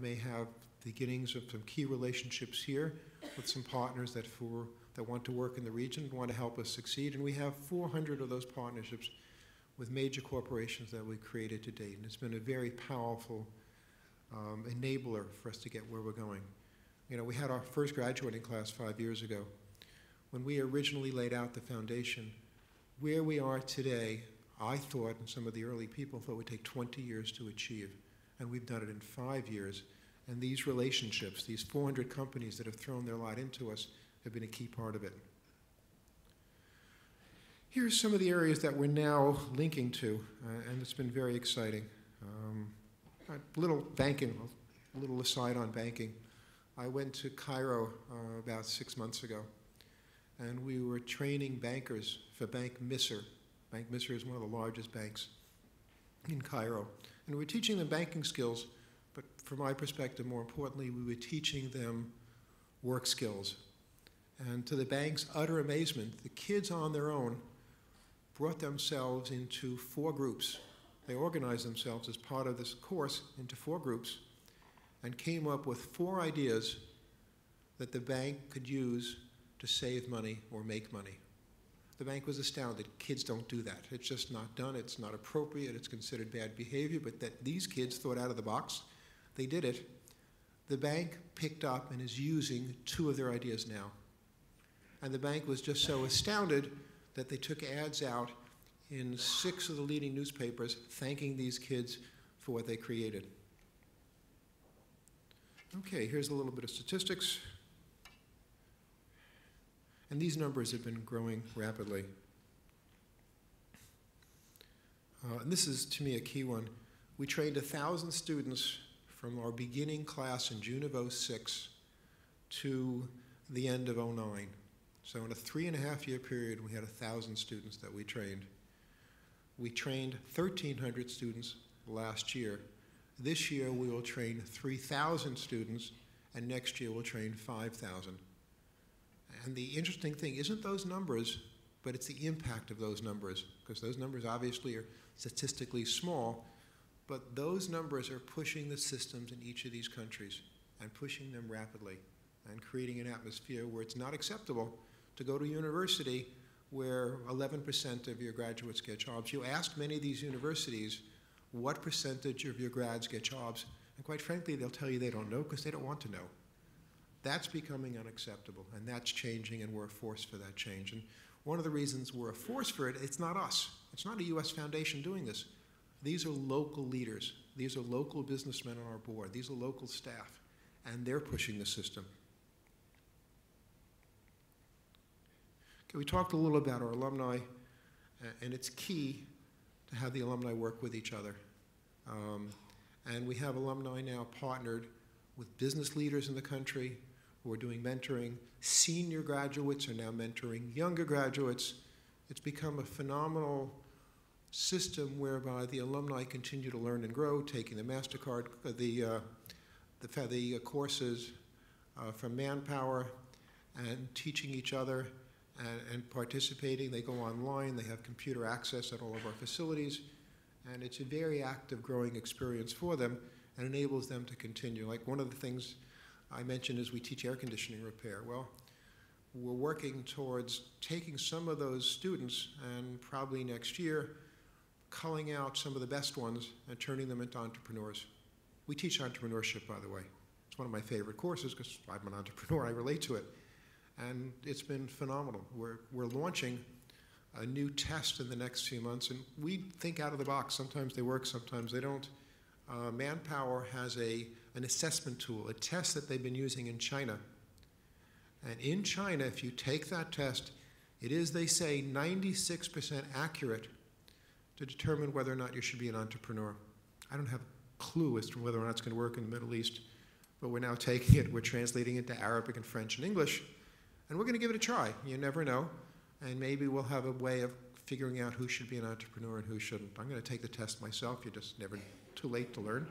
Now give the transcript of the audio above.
may have beginnings of some key relationships here with some partners that want to work in the region and want to help us succeed. And we have 400 of those partnerships with major corporations that we created to date. And it's been a very powerful enabler for us to get where we're going. You know, we had our first graduating class 5 years ago. When we originally laid out the foundation, where we are today, I thought, and some of the early people thought, it would take 20 years to achieve. And we've done it in 5 years. And these relationships, these 400 companies that have thrown their lot into us, have been a key part of it. Here's some of the areas that we're now linking to, and it's been very exciting. A little banking, a little aside on banking. I went to Cairo about 6 months ago, and we were training bankers for Bank Misr. Bank Misr is one of the largest banks in Cairo. And we were teaching them banking skills, but from my perspective, more importantly, we were teaching them work skills. And to the bank's utter amazement, the kids on their own brought themselves into 4 groups. They organized themselves as part of this course into 4 groups and came up with 4 ideas that the bank could use to save money or make money. The bank was astounded. Kids don't do that. It's just not done. It's not appropriate. It's considered bad behavior. But that these kids thought out of the box. They did it. The bank picked up and is using 2 of their ideas now. And the bank was just so astounded that they took ads out in 6 of the leading newspapers thanking these kids for what they created. Okay, here's a little bit of statistics. And these numbers have been growing rapidly. And this is, to me, a key one. We trained 1,000 students from our beginning class in June of '06 to the end of '09. So in a 3.5-year period, we had 1,000 students that we trained. We trained 1,300 students last year. This year, we will train 3,000 students, and next year, we'll train 5,000. And the interesting thing isn't those numbers, but it's the impact of those numbers, because those numbers obviously are statistically small, but those numbers are pushing the systems in each of these countries and pushing them rapidly and creating an atmosphere where it's not acceptable to go to university where 11% of your graduates get jobs. You ask many of these universities what percentage of your grads get jobs, and quite frankly, they'll tell you they don't know because they don't want to know. That's becoming unacceptable, and that's changing, and we're a force for that change. And one of the reasons we're a force for it, it's not us. It's not a U.S. foundation doing this. These are local leaders. These are local businessmen on our board. These are local staff, and they're pushing the system. Okay, we talked a little about our alumni, and it's key to have the alumni work with each other. And we have alumni now partnered with business leaders in the country who are doing mentoring. Senior graduates are now mentoring younger graduates. It's become a phenomenal system whereby the alumni continue to learn and grow, taking the MasterCard, the courses from Manpower and teaching each other and participating. They go online. They have computer access at all of our facilities. And it's a very active, growing experience for them and enables them to continue. Like one of the things I mentioned is we teach air conditioning repair. Well, we're working towards taking some of those students and probably next year culling out some of the best ones and turning them into entrepreneurs. We teach entrepreneurship, by the way. It's one of my favorite courses because I'm an entrepreneur. I relate to it. And it's been phenomenal. We're launching a new test in the next few months, and we think out of the box. Sometimes they work, sometimes they don't. Manpower has an assessment tool, a test that they've been using in China. And in China, if you take that test, it is, they say, 96% accurate to determine whether or not you should be an entrepreneur. I don't have a clue as to whether or not it's going to work in the Middle East, but we're now taking it, we're translating it to Arabic and French and English, and we're going to give it a try. You never know, and maybe we'll have a way of figuring out who should be an entrepreneur and who shouldn't. I'm going to take the test myself. You're just never too late to learn.